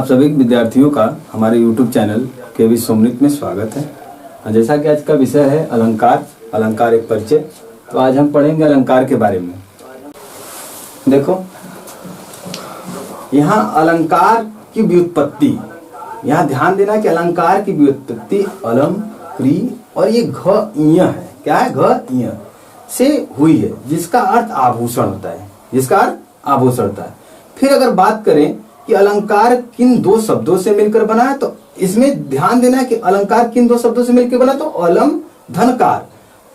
आप सभी विद्यार्थियों का हमारे YouTube चैनल केवी सोमनित में स्वागत है। जैसा कि आज का विषय है अलंकार, अलंकार एक परिचय। तो आज हम पढ़ेंगे अलंकार के बारे में। देखो, यहाँ अलंकार की व्युत्पत्ति, यहाँ ध्यान देना कि अलंकार की व्युत्पत्ति अलम, क्री और ये घ इय है। क्या है? घ इय से हुई है, जिसका अर्थ आभूषण होता है, जिसका अर्थ आभूषण होता है। फिर अगर बात करें कि अलंकार किन दो शब्दों से मिलकर बना है, तो इसमें ध्यान देना है कि अलंकार किन दो शब्दों से मिलकर बना, तो अलम धनकार।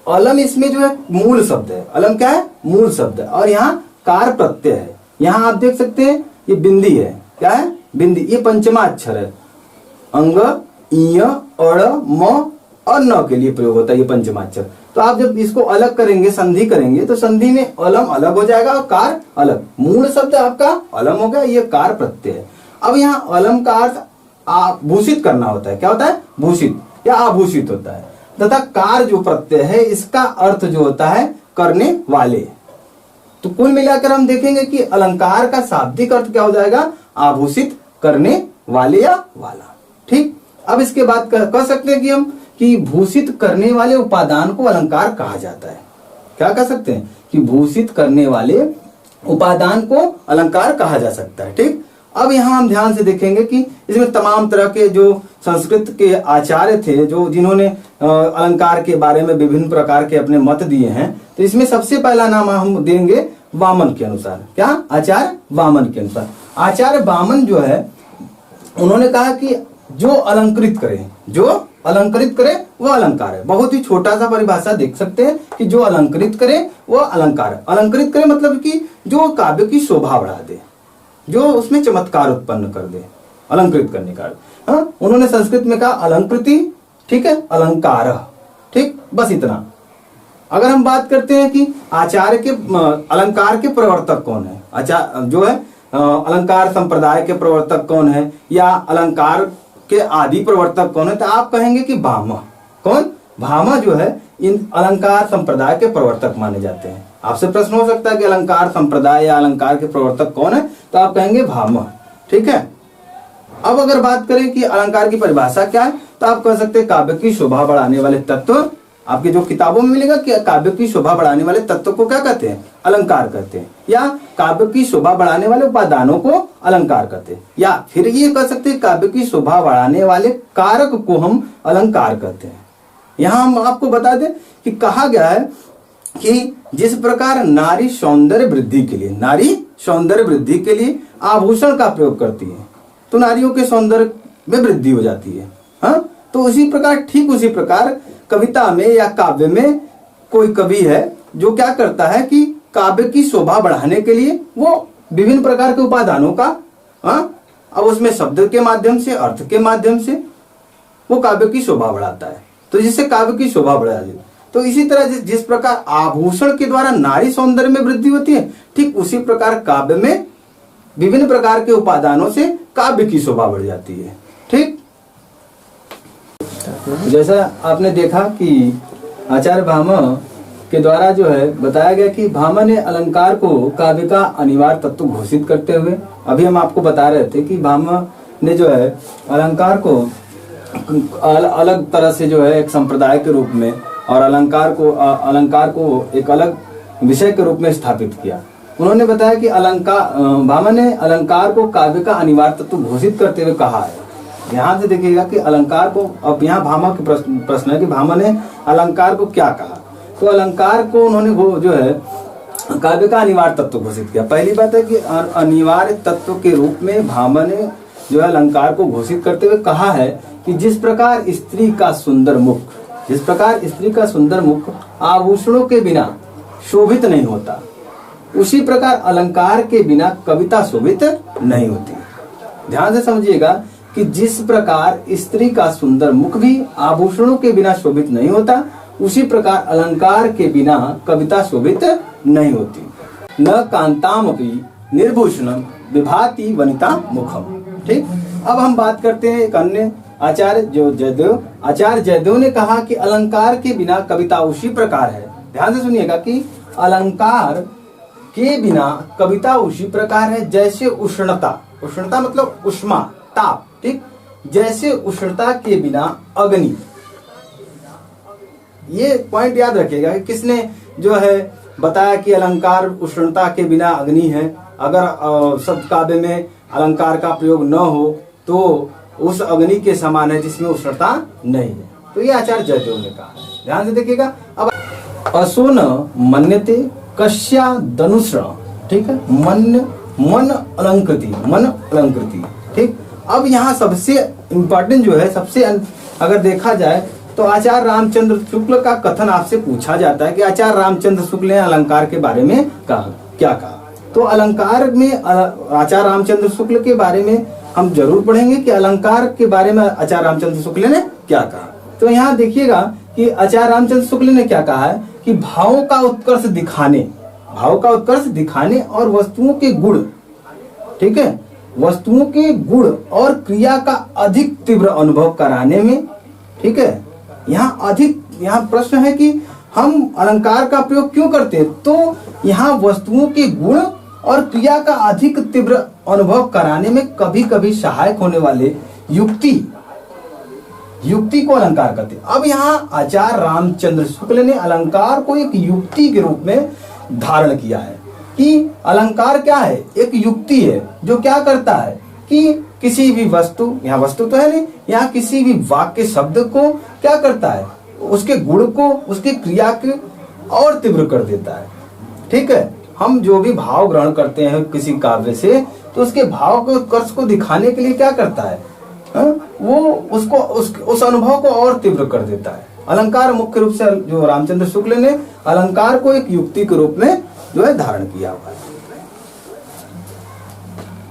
अलम इसमें जो है मूल शब्द है। अलम क्या है? मूल शब्द है। और यहाँ कार प्रत्यय है। यहाँ आप देख सकते हैं ये बिंदी है। क्या है? बिंदी। ये पंचमा अक्षर है। अंग, इय, अड़, म और न के लिए प्रयोग होता है ये पंचमाक्षर। तो आप जब इसको अलग करेंगे, संधि करेंगे, तो संधि में अलम अलग हो जाएगा और कार अलग। मूल शब्द आपका अलम हो गया, ये कार प्रत्यय है। अब यहाँ अलम का अर्थ आभूषित करना होता है। क्या होता है? भूषित या आभूषित होता है। तथा कार जो प्रत्यय है, इसका अर्थ जो होता है करने वाले। तो कुल मिलाकर हम देखेंगे कि अलंकार का शाब्दिक अर्थ क्या हो जाएगा? आभूषित करने वाले या वाला। ठीक। अब इसके बाद कह सकते हैं कि हम कि भूषित करने वाले उपादान को अलंकार कहा जाता है। क्या कह सकते हैं? कि भूषित करने वाले उपादान को अलंकार कहा जा सकता है। ठीक। अब यहाँ हम ध्यान से देखेंगे कि इसमें तमाम तरह के जो संस्कृत के आचार्य थे, जो जिन्होंने अलंकार के बारे में विभिन्न प्रकार के अपने मत दिए हैं, तो इसमें सबसे पहला नाम हम देंगे वामन के अनुसार। क्या? आचार्य वामन के अनुसार। आचार्य वामन जो है, उन्होंने कहा कि जो अलंकृत करे, जो अलंकृत करे वो अलंकार है। बहुत ही छोटा सा परिभाषा देख सकते हैं कि जो अलंकृत करे वो अलंकार है। अलंकृत करे मतलब कि जो काव्य की शोभा बढ़ा दे, जो उसमें चमत्कार उत्पन्न कर दे, अलंकृत करने का। हाँ, उन्होंने संस्कृत में कहा अलंकृति। ठीक है, अलंकार। ठीक, बस इतना। अगर हम बात करते हैं कि आचार्य के अलंकार के प्रवर्तक कौन है, आचार्य जो है अलंकार संप्रदाय के प्रवर्तक कौन है, या अलंकार के आदि प्रवर्तक कौन है, तो आप कहेंगे कि भामा। कौन? भामा जो है इन अलंकार संप्रदाय के प्रवर्तक माने जाते हैं। आपसे प्रश्न हो सकता है कि अलंकार संप्रदाय या अलंकार के प्रवर्तक कौन है, तो आप कहेंगे भामा। ठीक है। अब अगर बात करें कि अलंकार की परिभाषा क्या है, तो आप कह सकते हैं काव्य की शोभा बढ़ाने वाले तत्व। आपकी जो किताबों में मिलेगा कि काव्य की शोभा बढ़ाने वाले तत्व को क्या कहते हैं? अलंकार कहते हैं। या काव्य की शोभा बढ़ाने वाले उपादानों को अलंकार कहते हैं। या फिर ये कह सकते हैं काव्य की शोभा बढ़ाने वाले कारक को हम अलंकार कहते हैं। यहाँ हम आपको बता दें कि कहा गया है कि जिस प्रकार नारी सौंदर्य वृद्धि के लिए, नारी सौंदर्य वृद्धि के लिए आभूषण का प्रयोग करती है, तो नारियों के सौंदर्य में वृद्धि हो जाती है। हाँ, तो उसी प्रकार, ठीक उसी प्रकार कविता में या काव्य में कोई कवि है जो क्या करता है कि काव्य की शोभा बढ़ाने के लिए वो विभिन्न प्रकार के उपादानों का, अब उसमें शब्द के माध्यम से, अर्थ के माध्यम से वो काव्य की शोभा बढ़ाता है, तो जिससे काव्य की शोभा बढ़ा जाती है। तो इसी तरह जिस प्रकार आभूषण के द्वारा नारी सौंदर्य में वृद्धि होती है, ठीक उसी प्रकार काव्य में विभिन्न प्रकार के उपादानों से काव्य की शोभा बढ़ जाती है। ठीक। जैसा आपने देखा कि आचार्य भामा के द्वारा जो है बताया गया कि भामा ने अलंकार को काव्य का अनिवार्य तत्व घोषित करते हुए, अभी हम आपको बता रहे थे कि भामा ने जो है अलंकार को अलग तरह से जो है एक संप्रदाय के रूप में और अलंकार को एक अलग विषय के रूप में स्थापित किया। उन्होंने बताया कि भामा ने अलंकार को काव्य का अनिवार्य तत्व घोषित करते हुए कहा है। ध्यान से देखिएगा कि अलंकार को, अब यहाँ भामा के प्रश्न है कि भामा ने अलंकार को क्या कहा, तो अलंकार को उन्होंने वो जो है काव्य का अनिवार्य तत्व घोषित किया। पहली बात है कि अनिवार्य तत्व के रूप में भामा ने जो है अलंकार को घोषित करते हुए कहा है कि जिस प्रकार स्त्री का सुंदर मुख, जिस प्रकार स्त्री का सुंदर मुख आभूषणों के बिना शोभित नहीं होता, उसी प्रकार अलंकार के बिना कविता शोभित नहीं होती। ध्यान से समझिएगा कि जिस प्रकार स्त्री का सुंदर मुख भी आभूषणों के बिना शोभित नहीं होता, उसी प्रकार अलंकार के बिना कविता शोभित नहीं होती। न कांतामपि निर्भूषणम विभाति वनिता मुखम। ठीक। अब हम बात करते हैं एक अन्य आचार्य जयदेव। आचार्य जयदेव ने कहा कि अलंकार के बिना कविता उसी प्रकार है। ध्यान से सुनिएगा कि अलंकार के बिना कविता उसी प्रकार है जैसे उष्णता, उष्णता मतलब उष्मा, ताप, ठीक, जैसे उष्णता के बिना अग्नि। ये पॉइंट याद रखिएगा कि किसने जो है बताया कि अलंकार उष्णता के बिना अग्नि है। अगर शब्द काव्य में अलंकार का प्रयोग न हो तो उस अग्नि के समान है जिसमें उष्णता नहीं है। तो ये आचार्य जयदेव ने कहा है, ध्यान से देखिएगा। अब असोन मन्यते कश्या धनुषण, ठीक है, मन अलंकृति, ठीक। अब यहाँ सबसे इंपॉर्टेंट जो है, सबसे अगर देखा जाए तो आचार्य रामचंद्र शुक्ल का कथन आपसे पूछा जाता है कि आचार्य रामचंद्र शुक्ल ने अलंकार के बारे में क्या कहा। तो अलंकार में आचार्य रामचंद्र शुक्ल के बारे में हम जरूर पढ़ेंगे कि अलंकार के बारे में आचार्य रामचंद्र शुक्ल ने क्या कहा। तो यहाँ देखिएगा कि आचार्य रामचंद्र शुक्ल ने क्या कहा है कि भावों का उत्कर्ष दिखाने और वस्तुओं के गुण, ठीक है, वस्तुओं के गुण और क्रिया का अधिक तीव्र अनुभव कराने में, ठीक है। यहाँ प्रश्न है कि हम अलंकार का प्रयोग क्यों करते हैं, तो यहाँ वस्तुओं के गुण और क्रिया का अधिक तीव्र अनुभव कराने में कभी कभी सहायक होने वाले युक्ति को अलंकार कहते हैं। अब यहाँ आचार्य रामचंद्र शुक्ल ने अलंकार को एक युक्ति के रूप में धारण किया है कि अलंकार क्या है, एक युक्ति है जो क्या करता है कि किसी भी वस्तु, यहाँ वस्तु तो है नहीं, यहाँ किसी भी वाक्य शब्द को क्या करता है, उसके गुण को, उसकी क्रिया के और तीव्र कर देता है, ठीक है। हम जो भी भाव ग्रहण करते हैं किसी काव्य से, तो उसके भाव के उत्कर्ष को दिखाने के लिए क्या करता है, वो उसको उस अनुभव को और तीव्र कर देता है। अलंकार मुख्य रूप से जो रामचंद्र शुक्ल ने अलंकार को एक युक्ति के रूप में जो है धारण किया हुआ है।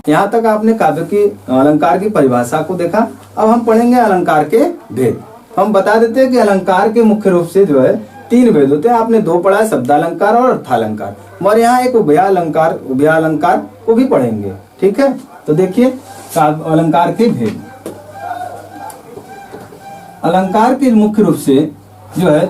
यहाँ तक आपने काव्य की अलंकार की परिभाषा को देखा। अब हम पढ़ेंगे अलंकार के भेद। हम बता देते हैं कि अलंकार के मुख्य रूप से जो है 3 भेद होते हैं। आपने 2 पढ़ा है, शब्दालंकार और अर्थालंकार, और यहाँ एक उभयालंकार को भी पढ़ेंगे, ठीक है। तो देखिए अलंकार के भेद। अलंकार के मुख्य रूप से जो है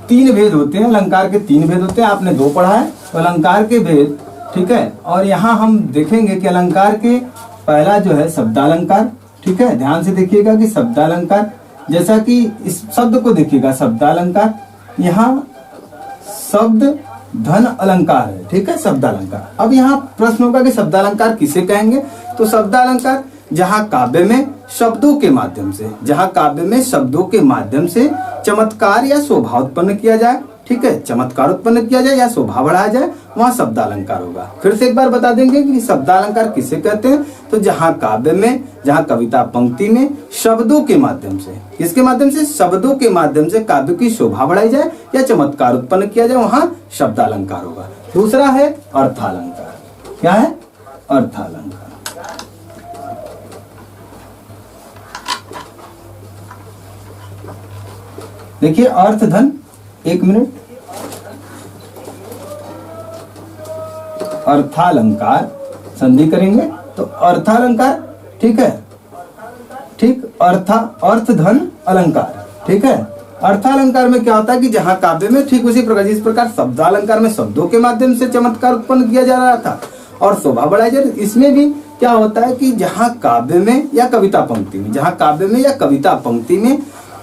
3 भेद होते हैं। अलंकार के 3 भेद होते हैं, आपने 2 पढ़ा है। तो अलंकार के भेद, ठीक है। और यहाँ हम देखेंगे कि अलंकार के पहला जो है शब्दालंकार, ठीक है। ध्यान से देखिएगा कि शब्दालंकार, जैसा कि इस शब्द को देखिएगा, शब्दालंकार, यहाँ शब्द धन अलंकार है, ठीक है, शब्दालंकार। अब यहाँ प्रश्न होगा कि शब्दालंकार किसे कहेंगे, तो शब्दालंकार जहाँ काव्य में शब्दों के माध्यम से चमत्कार या शोभा उत्पन्न किया जाए, ठीक है, चमत्कार उत्पन्न किया जाए या शोभा बढ़ाया जाए, वहाँ शब्दालंकार होगा। फिर से एक बार बता देंगे कि शब्दालंकार किसे कहते हैं, तो जहाँ काव्य में, जहाँ कविता पंक्ति में शब्दों के माध्यम से, किसके माध्यम से, शब्दों के माध्यम से काव्य की शोभा बढ़ाई जाए या चमत्कार उत्पन्न किया जाए, वहाँ शब्दालंकार होगा। दूसरा है अर्थालंकार। क्या है, अर्थालंकार। देखिए अर्थ धन, 1 मिनट, अर्थालंकार संधि करेंगे तो अर्थालंकार, ठीक है, ठीक, अर्थ धन अलंकार, ठीक है। अर्थालंकार में क्या होता है कि जहां काव्य में ठीक उसी प्रकार, जिस प्रकार शब्दालंकार में शब्दों के माध्यम से चमत्कार उत्पन्न किया जा रहा था और शोभा बढ़ाई जा रही, इसमें भी क्या होता है कि जहां काव्य में या कविता पंक्ति में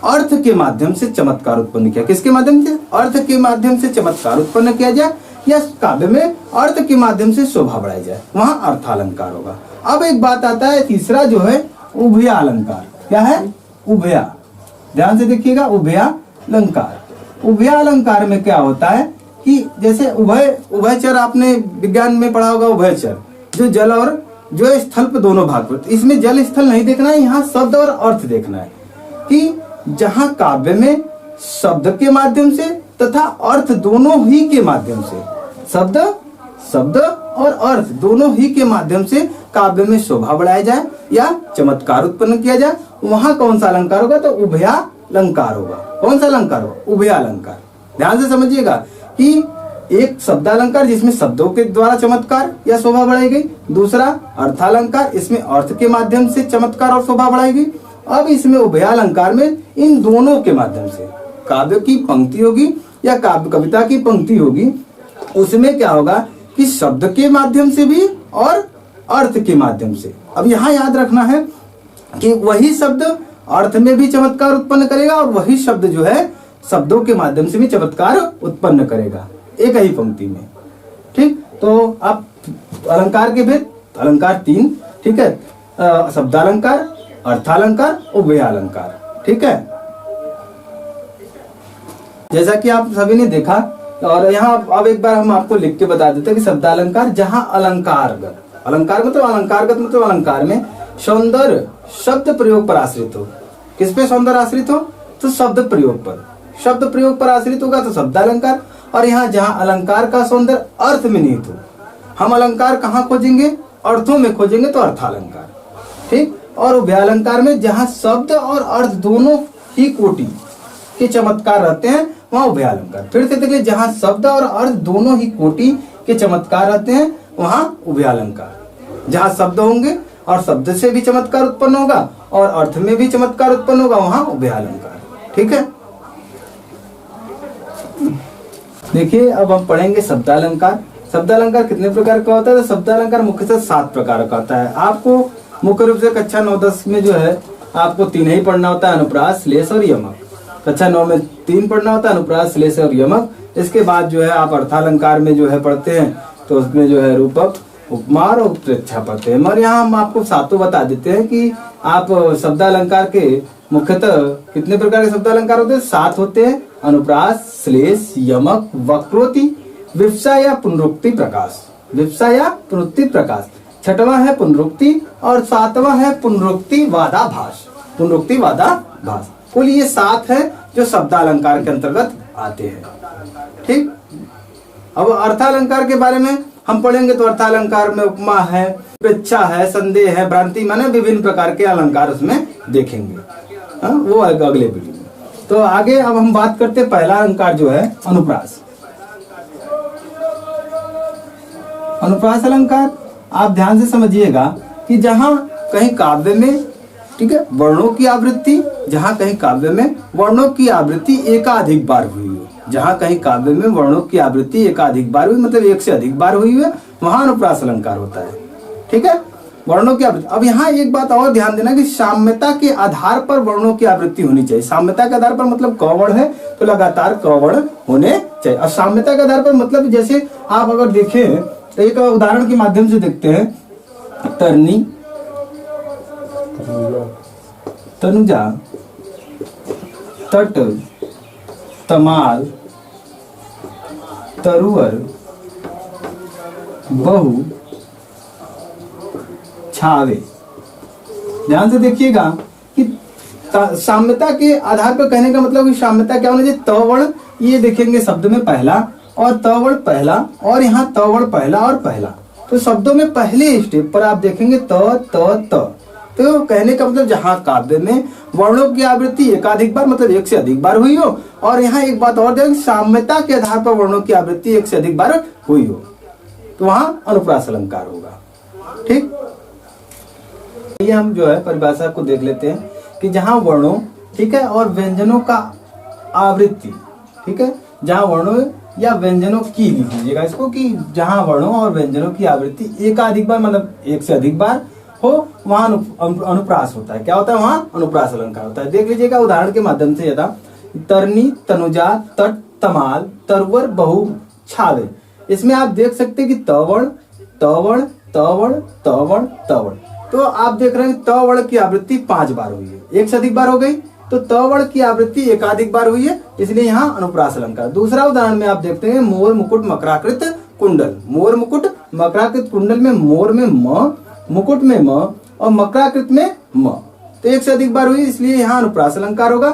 अर्थ के माध्यम से चमत्कार उत्पन्न किया, किसके माध्यम से, अर्थ के माध्यम से चमत्कार उत्पन्न किया जाए या काव्य में अर्थ के माध्यम से शोभा बढ़ाई जाए, वहां अर्थालंकार होगा। अब एक बात आता है तीसरा जो है उभयालंकार। क्या है, उभया, ध्यान से देखिएगा, उभयालंकार। उभयालंकार में क्या होता है कि जैसे उभयचर आपने विज्ञान में पढ़ा होगा, उभयचर जो जल और जो स्थल पे दोनों भाग पर, इसमें जल स्थल नहीं देखना है, यहाँ शब्द और अर्थ देखना है कि जहां काव्य में शब्द के माध्यम से तथा अर्थ दोनों ही के माध्यम से, शब्द और अर्थ दोनों ही के माध्यम से काव्य में शोभा बढ़ाया जाए या चमत्कार उत्पन्न किया जाए, वहां कौन सा अलंकार होगा, तो उभयालंकार होगा। कौन सा अलंकार होगा, उभयालंकार। ध्यान से समझिएगा कि एक शब्दालंकार जिसमें शब्दों के द्वारा चमत्कार या शोभा बढ़ाई गई, दूसरा अर्थालंकार, इसमें अर्थ के माध्यम से चमत्कार और शोभा बढ़ाई गई। अब इसमें उभयालंकार में इन दोनों के माध्यम से काव्य की पंक्ति होगी या कविता की पंक्ति होगी, उसमें क्या होगा कि शब्द के माध्यम से भी और अर्थ के माध्यम से। अब यहाँ याद रखना है कि वही शब्द अर्थ में भी चमत्कार उत्पन्न करेगा और वही शब्द जो है शब्दों के माध्यम से भी चमत्कार उत्पन्न करेगा एक ही पंक्ति में। ठीक, तो आप अलंकार के भेद, अलंकार 3, ठीक है, शब्दालंकार, अर्थालंकार और व्ययालंकार। ठीक है, जैसा कि आप सभी ने देखा, और यहाँ अब एक बार हम आपको लिख के बता देते हैं कि शब्दालंकार जहां अलंकारगत, अलंकार मतलब अलंकारगत मतलब अलंकार में सौंदर्य शब्द प्रयोग पर आश्रित हो। किस पे सौंदर्य आश्रित हो? तो शब्द प्रयोग पर। शब्द प्रयोग पर आश्रित होगा तो शब्दालंकार। और यहाँ जहां अलंकार का सौंदर्य अर्थ में निहित हो, हम अलंकार कहाँ खोजेंगे? अर्थों में खोजेंगे तो अर्थालंकार। ठीक, और व्ययालंकार में जहां शब्द और अर्थ दोनों ही कोटि के चमत्कार रहते हैं वहां उभयालंकार। फिर से देखिए, जहां शब्द और अर्थ दोनों ही कोटि के चमत्कार रहते हैं वहां उभयालंकार। जहां शब्द होंगे और शब्द से भी चमत्कार उत्पन्न होगा और अर्थ में भी चमत्कार उत्पन्न होगा वहां उभयालंकार। ठीक है, देखिए अब हम पढ़ेंगे शब्दालंकार। शब्दालंकार कितने प्रकार का होता है? तो शब्दालंकार मुख्यतः 7 प्रकार का होता है। आपको मुख्य रूप से कक्षा 9-10 में जो है आपको 3 ही पढ़ना होता है, अनुप्रास, श्लेष और यमक। कक्षा 9 में 3 पढ़ना होता है, अनुप्रास, श्लेष और यमक। इसके बाद जो है आप अर्थालंकार में जो है पढ़ते हैं तो उसमें जो है रूपक, उपमा और उत्प्रेक्षा पढ़ते हैं। मगर यहाँ हम आपको 7 बता देते हैं कि आप शब्दालंकार के मुख्यतः कितने प्रकार के शब्दालंकार होते हैं? 7 होते हैं, अनुप्रास, श्लेष, यमक, वक्रोक्ति, विवक्षा या पुनरुक्ति प्रकाश। विवक्षा या पुनरुक्ति प्रकाश, 6वां है पुनरुक्ति और 7वां है पुनरुक्ति वादाभास। पुनरुक्ति वादाभास, कुल ये 7 है जो शब्दालंकार के अंतर्गत आते हैं। ठीक, अब अर्थालंकार के बारे में हम पढ़ेंगे तो अर्थालंकार में उपमा है, प्रेक्षा है, संदेह है, भ्रांति, माने विभिन्न प्रकार के अलंकार उसमें देखेंगे। वो अगले वीडियो में। तो आगे अब हम बात करते हैं पहला अलंकार जो है अनुप्रास। अनुप्रास अलंकार आप ध्यान से समझिएगा कि जहां कहीं काव्य में, ठीक है, वर्णों की आवृत्ति, जहां कहीं काव्य में वर्णों की आवृत्ति एकाधिक बार हुई हो, जहां कहीं काव्य में वर्णों की आवृत्ति एकाधिक बार हुई, मतलब एक से अधिक बार हुई है, वहां अनुप्रास अलंकार होता है। ठीक है, वर्णों की आवृत्ति। अब यहाँ एक बात और ध्यान देना कि साम्यता के आधार पर वर्णों की आवृत्ति होनी चाहिए। साम्यता के आधार पर मतलब क वर्ण है तो लगातार क वर्ण होने चाहिए। और साम्यता के आधार पर मतलब जैसे आप अगर देखें तो एक उदाहरण के माध्यम से देखते हैं, तरनी, तनुजा, तट, तमाल, तरुवर, बहु, छावे। ध्यान से देखिएगा कि साम्यता के आधार पर कहने का मतलब कि साम्यता क्या होना चाहिए? त वर्ण, ये देखेंगे शब्द में पहला और त वर्ण पहला और यहाँ त वर्ण पहला और पहला। तो शब्दों में पहले स्टेप पर आप देखेंगे त। तो कहने का मतलब जहां काव्य में वर्णों की आवृत्ति एकाधिक बार मतलब एक से अधिक बार हुई हो, और यहाँ एक बात और देखें, साम्यता के आधार पर वर्णों की आवृत्ति एक से अधिक बार हुई हो, तो वहां अनुप्रास अलंकार होगा। ठीक, ये हम जो है परिभाषा को देख लेते हैं कि जहां वर्णों, ठीक है, और व्यंजनों का आवृत्ति, ठीक है, जहां वर्णों या व्यंजनों की, लिख लीजिएगा इसको, कि जहां वर्णों और व्यंजनों की आवृत्ति एकाधिक बार मतलब एक से अधिक बार हो, वहां अनुप्रास होता है। क्या होता है? वहां अनुप्रास अलंकार होता है। देख लीजिएगा उदाहरण के माध्यम से, यथा तरनी, तनुजा, तट, तमाल, तरवर, बहु, छावे। इसमें आप देख सकते हैं कि तवर्ण, तवर्ण, तवर्ण, तवर्ण, तवर्ण। तो आप देख रहे हैं तवर्ण की आवृत्ति 5 बार हुई है, एक से अधिक बार हो गई, तो तवर्ण की आवृत्ति एकाधिक बार हुई है, इसलिए यहाँ अनुप्रास अलंकार। दूसरा उदाहरण में आप देखते हैं मोर, मुकुट, मकराकृत, कुंडल। मोर, मुकुट, मकराकृत, कुंडल में मोर में म, मुकुट में म और मकराकृत में म, तो एक से अधिक बार हुई, इसलिए यहाँ अनुप्रास अलंकार होगा।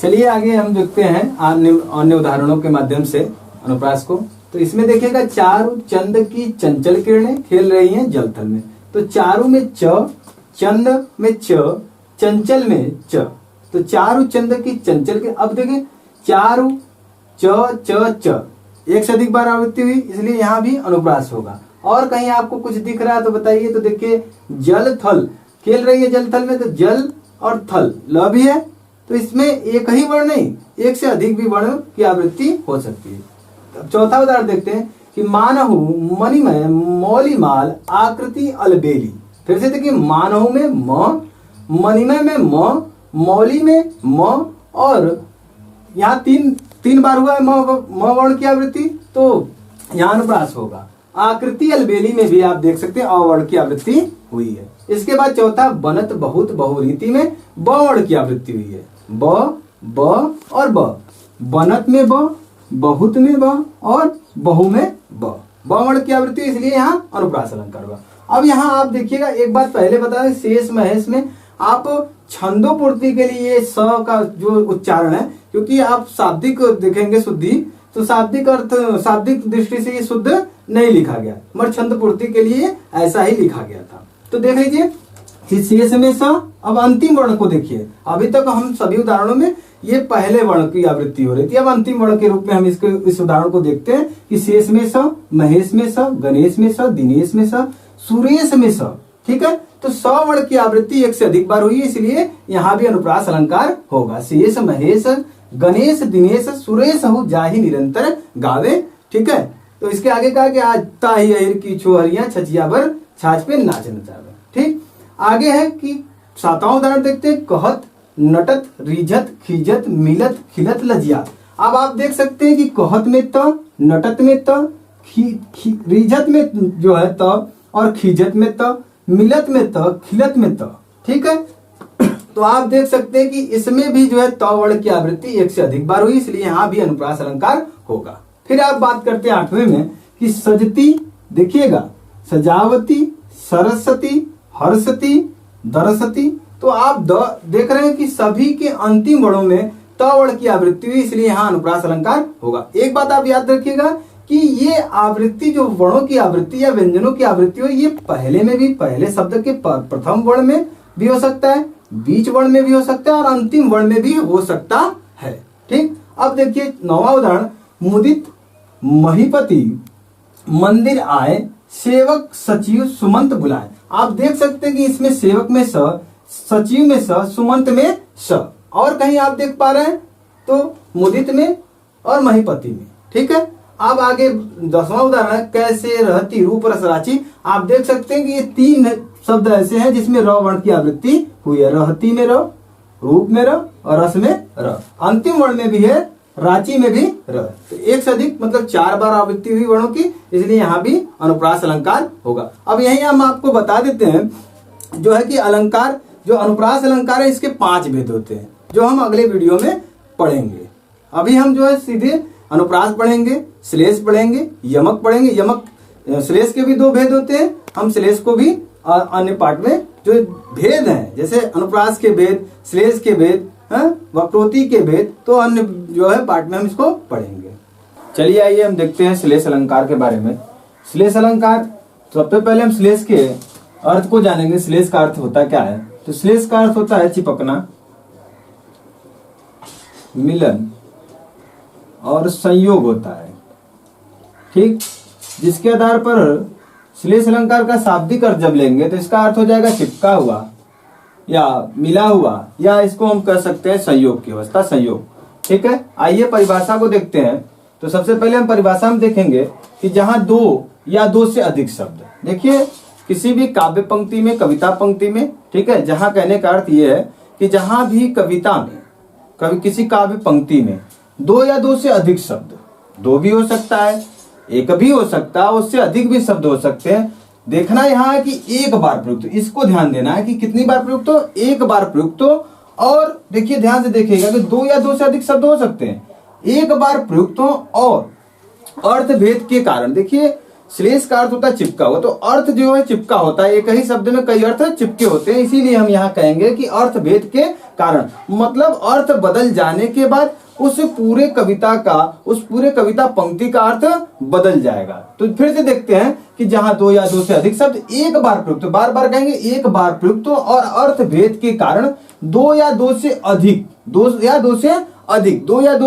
चलिए आगे हम देखते हैं अन्य उदाहरणों के माध्यम से अनुप्रास को। तो इसमें देखिएगा, चारु चंद की चंचल किरणें खेल रही हैं जलथल में। तो चारु में च, चंद में च, चंचल में च, तो चारु चंद की चंचल के। अब देखें चारु च च च, एक से अधिक बार आवृत्ति हुई, इसलिए यहाँ भी अनुप्रास होगा। और कहीं आपको कुछ दिख रहा है तो बताइए। तो देखिए जल थल खेल रही है जल थल में, तो जल और थल ल भी है, तो इसमें एक ही वर्ण नहीं, एक से अधिक भी वर्ण की आवृत्ति हो सकती है। तो चौथा उदाहरण देखते हैं कि मानहु मणिमय मौलिमाल आकृति अलबेली। फिर से देखिए, मानव में म, मणिमय में म, मौली में म, और यहाँ तीन बार हुआ है म वर्ण की आवृत्ति, तो यहाँ अनुप्रास होगा। आकृति अलबेली में भी आप देख सकते हैं अ वर्ण की आवृत्ति हुई है। इसके बाद चौथा, बनत बहुत बहुरीति में ब वर्ण की आवृत्ति हुई है। ब और ब, बनत में ब, बहुत में ब और बहु में ब वर्ण की आवृत्ति, इसलिए यहाँ अनुप्रास अलंकार हुआ। अब यहाँ आप देखिएगा, एक बात पहले बता दें, शेष महेश में आप छंदोपूर्ति के लिए स का जो उच्चारण है, क्योंकि आप शाब्दिक देखेंगे शुद्धि, तो शाब्दिक अर्थ, शाब्दिक दृष्टि से ये शुद्ध नहीं लिखा गया, मगर छंद पूर्ति के लिए ऐसा ही लिखा गया था। तो देख लीजिए, शेष में स। अब अंतिम वर्ण को देखिए, अभी तक हम सभी उदाहरणों में ये पहले वर्ण की आवृत्ति हो रही थी, अब अंतिम वर्ण के रूप में हम इस उदाहरण को देखते हैं कि शेष में स, महेश में स, गणेश में स, दिनेश में स, सुरेश में स। ठीक है, तो स वर्ण की आवृत्ति एक से अधिक बार हुई है, इसलिए यहाँ भी अनुप्रास अलंकार होगा। शेष महेश गणेश दिनेश सुरेश हो जाहि निरंतर गावे। ठीक है, तो इसके आगे कहा कि आज ताहि अहिर की छोहरियां छचिया भर छाछ पे नाच नचावे। ठीक, आगे है कि सातवां उदाहरण देखते हैं, कहत नटत रिझत खीजत मिलत खिलत लजियात। अब आप देख सकते हैं कि कहत में त, नटत में त, रिझत में जो है त, और खीजत में त, मिलत में त, खिलत में त। ठीक है, तो आप देख सकते हैं कि इसमें भी जो है त वर्ण की आवृत्ति एक से अधिक बार हुई, इसलिए यहाँ भी अनुप्रास अलंकार होगा। फिर आप बात करते हैं आठवें में कि सजती, देखिएगा, सजावती, सरस्वती, हर्षती, दरसती। तो आप देख रहे हैं कि सभी के अंतिम वर्णों में त वर्ण की आवृत्ति हुई, इसलिए यहाँ अनुप्रास अलंकार होगा। एक बात आप याद रखिएगा कि ये आवृत्ति, जो वर्णों की आवृत्ति या व्यंजनों की आवृत्ति हो, ये पहले में भी, पहले शब्द के प्रथम वर्ण में भी हो सकता है, बीच वर्ण में भी हो सकता है और अंतिम वर्ण में भी हो सकता है। ठीक, अब देखिए नौवां उदाहरण, मुदित महीपति मंदिर आए सेवक सचिव सुमंत बुलाए। आप देख सकते हैं कि इसमें सेवक में स, सचिव में स, सुमंत में स, और कहीं आप देख पा रहे हैं तो मुदित में और महीपति में। ठीक है, अब आगे 10वां उदाहरण, कैसे रहती रूप रस राची। आप देख सकते हैं कि ये तीन शब्द ऐसे हैं जिसमें र वर्ण की आवृत्ति हुई है। रहती में र, रूप में र और रस में र। अंतिम वर्ण में भी है, रांची में भी र। तो एक से अधिक मतलब 4 बार आवृत्ति हुई वर्णों की, इसलिए यहाँ भी अनुप्रास अलंकार होगा। अब यही हम आपको बता देते हैं जो है कि अलंकार, जो अनुप्रास अलंकार है, इसके 5 भेद होते हैं, जो हम अगले वीडियो में पढ़ेंगे। अभी हम जो है सीधे अनुप्रास पढ़ेंगे, श्लेष पढ़ेंगे, यमक पढ़ेंगे। यमक श्लेष के भी 2 भेद होते हैं, हम श्लेष को भी अन्य पाठ में जो भेद हैं, जैसे अनुप्रास के भेद, श्लेष के भेद, वक्रोक्ति के भेद, तो अन्य जो है पाठ में हम इसको पढ़ेंगे। चलिए आइए हम देखते हैं श्लेष अलंकार के बारे में। श्लेष अलंकार, सबसे पहले हम श्लेष के अर्थ को जानेंगे। श्लेष का अर्थ होता क्या है? तो श्लेष का अर्थ होता है चिपकना, मिलन और संयोग होता है। ठीक, जिसके आधार पर श्लेष अलंकार का शाब्दिक अर्थ जब लेंगे तो इसका अर्थ हो जाएगा चिपका हुआ या मिला हुआ, या इसको हम कह सकते हैं संयोग की अवस्था, संयोग। ठीक है, आइए परिभाषा को देखते हैं। तो सबसे पहले हम परिभाषा में देखेंगे कि जहां 2 या 2 से अधिक शब्द, देखिए किसी भी काव्य पंक्ति में, कविता पंक्ति में, ठीक है, जहां कहने का अर्थ यह है कि जहां भी कविता में, किसी काव्य पंक्ति में 2 या 2 से अधिक शब्द, 2 भी हो सकता है, 1 भी हो सकता है, उससे अधिक भी शब्द हो सकते हैं। देखना यहाँ है कि 1 बार प्रयुक्त, इसको ध्यान देना है कि कितनी बार प्रयुक्त हो, 1 बार प्रयुक्त हो। और देखिए ध्यान से देखिएगा कि 2 या 2 से अधिक शब्द हो सकते हैं, 1 बार प्रयुक्त हो और अर्थ भेद के कारण। देखिए श्लेष का अर्थ होता है चिपका हुआ, तो अर्थ जो है चिपका होता है, एक ही शब्द में कई अर्थ चिपके होते हैं, इसीलिए हम यहाँ कहेंगे कि अर्थ भेद के कारण, मतलब अर्थ बदल जाने के बाद उस पूरे कविता पंक्ति का अर्थ बदल जाएगा। तो फिर से देखते हैं कि जहां 2 या 2 से अधिक शब्द 1 बार प्रयुक्त, बार बार कहेंगे 1 बार प्रयुक्त और अर्थ भेद के कारण 2 या 2 से अधिक, 2 या 2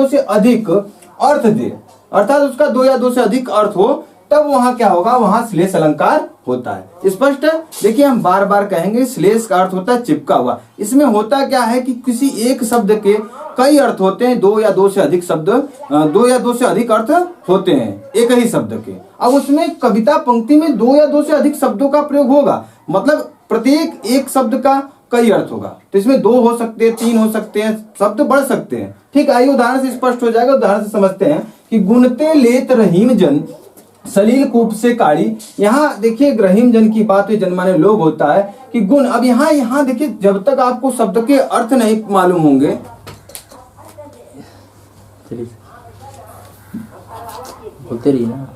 से अधिक अर्थ दे, अर्थात उसका 2 या 2 से अधिक अर्थ हो, तब वहां क्या होगा, वहां श्लेष अलंकार होता है। स्पष्ट है? देखिए हम बार बार कहेंगे श्लेष का अर्थ होता है चिपका हुआ। इसमें होता क्या है कि किसी एक शब्द के कई अर्थ होते हैं, 2 या 2 से अधिक शब्द, 2 या 2 से अधिक अर्थ होते हैं एक ही शब्द के। अब उसमें कविता पंक्ति में 2 या 2 से अधिक शब्दों का प्रयोग होगा, मतलब प्रत्येक एक शब्द का कई अर्थ होगा, तो इसमें 2 हो सकते हैं, 3 हो सकते हैं, शब्द बढ़ सकते हैं। ठीक, आइए उदाहरण से स्पष्ट हो जाएगा। उदाहरण से समझते हैं कि गुणते लेत रहीम जन सलील कूप से काढ़ी। यहाँ देखिए रहीम जन की बात हुई, जनमाने लोग होता है कि गुण। अब यहाँ देखिए, जब तक आपको शब्द के अर्थ नहीं मालूम होंगे, बोलते रहिए ना।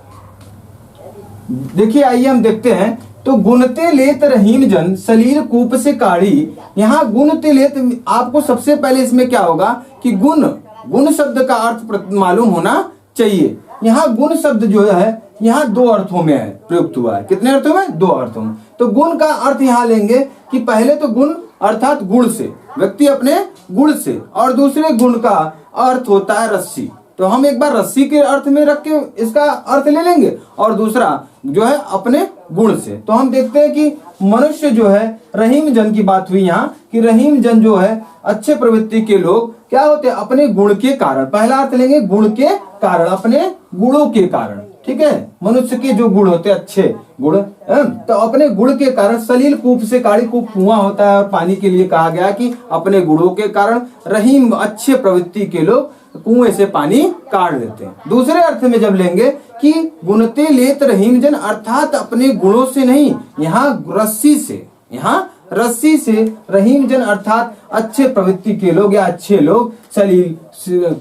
देखिए आइए हम देखते हैं। तो गुणते लेत रहीम जन सलील कूप से काढ़ी। यहाँ गुणते लेत, आपको सबसे पहले इसमें क्या होगा कि गुण शब्द का अर्थ मालूम होना चाहिए। यहाँ गुण शब्द जो है यहाँ 2 अर्थों में है प्रयुक्त हुआ है। कितने अर्थों में? 2 अर्थों में। तो गुण का अर्थ यहाँ लेंगे कि पहले तो गुण अर्थात गुण से, व्यक्ति अपने गुण से, और दूसरे गुण का अर्थ होता है रस्सी। तो हम एक बार रस्सी के अर्थ में रख के इसका अर्थ ले लेंगे, और दूसरा जो है अपने गुण से। तो हम देखते हैं कि मनुष्य जो है, रहीम जन की बात हुई यहाँ कि रहीम जन जो है अच्छे प्रवृत्ति के लोग क्या होते हैं? अपने गुण के कारण। पहला अर्थ लेंगे गुण के कारण, अपने गुणों के कारण। ठीक है, मनुष्य के जो गुण होते हैं अच्छे गुण, तो अपने गुण के कारण सलील कूप से काढ़ी। कूप कुआं होता है और पानी के लिए कहा गया कि अपने गुणों के कारण रहीम अच्छे प्रवृत्ति के लोग कुएं से पानी काढ़ लेते हैं। दूसरे अर्थ में जब लेंगे कि गुणते लेत रहीम जन, अर्थात अपने गुणों से नहीं, यहाँ रस्सी से, यहाँ रस्सी से रहीम जन अर्थात अच्छे प्रवृत्ति के लोग या अच्छे लोग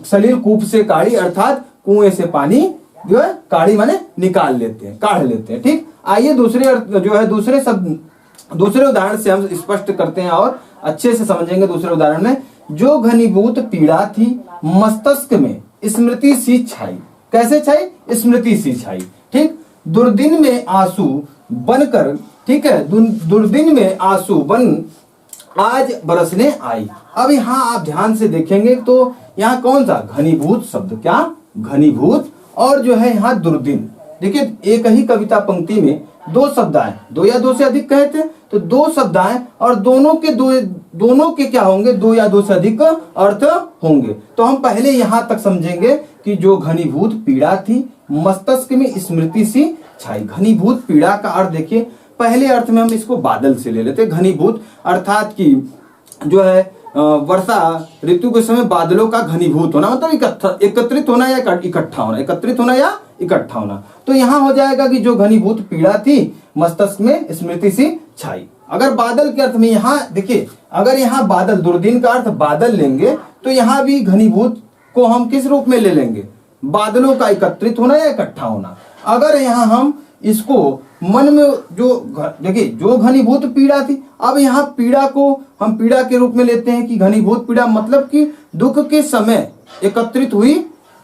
सलील कूप से काढ़ी, अर्थात कुएं से पानी जो है काढ़ी माने निकाल लेते हैं, काढ़ लेते हैं। ठीक, आइए दूसरे अर्थ जो है दूसरे उदाहरण से हम स्पष्ट करते हैं और अच्छे से समझेंगे। दूसरे उदाहरण में, जो घनीभूत पीड़ा थी मस्तिष्क में स्मृति सी छाई। कैसे छाई? स्मृति सी छाई। ठीक, दुर्दिन में आंसू बनकर, ठीक है, दुर्दिन में आंसू बन आज बरसने आई। अब यहाँ आप ध्यान से देखेंगे तो यहाँ कौन सा घनीभूत शब्द, क्या घनीभूत, और जो है यहाँ दुर्दिन। देखिए एक ही कविता पंक्ति में 2 शब्द आए, 2 या 2 से अधिक कहे थे, तो 2 शब्द आए और दोनों के क्या होंगे? 2 या 2 से अधिक अर्थ होंगे। तो हम पहले यहाँ तक समझेंगे कि जो घनीभूत पीड़ा थी मस्तिष्क में स्मृति सी छाई। घनीभूत पीड़ा का अर्थ देखिए, पहले अर्थ में हम इसको बादल से ले लेते। घनीभूत अर्थात कि जो है वर्षा ऋतु के समय बादलों का घनीभूत होना, मतलब एकत्रित होना या इकट्ठा होना, एकत्रित होना या इकट्ठा होना। तो यहाँ हो जाएगा कि जो घनीभूत पीड़ा थी मस्तिष्क में स्मृति सी छाई। अगर बादल के अर्थ में यहाँ देखिए, अगर यहाँ बादल, दुर्दिन का अर्थ बादल लेंगे, तो यहाँ भी घनीभूत को हम किस रूप में ले लेंगे? बादलों का एकत्रित होना या इकट्ठा होना। अगर यहाँ हम इसको मन में जो देखिए, जो घनीभूत पीड़ा थी, अब यहाँ पीड़ा को हम पीड़ा के रूप में लेते हैं कि घनीभूत पीड़ा मतलब कि दुख के समय एकत्रित हुई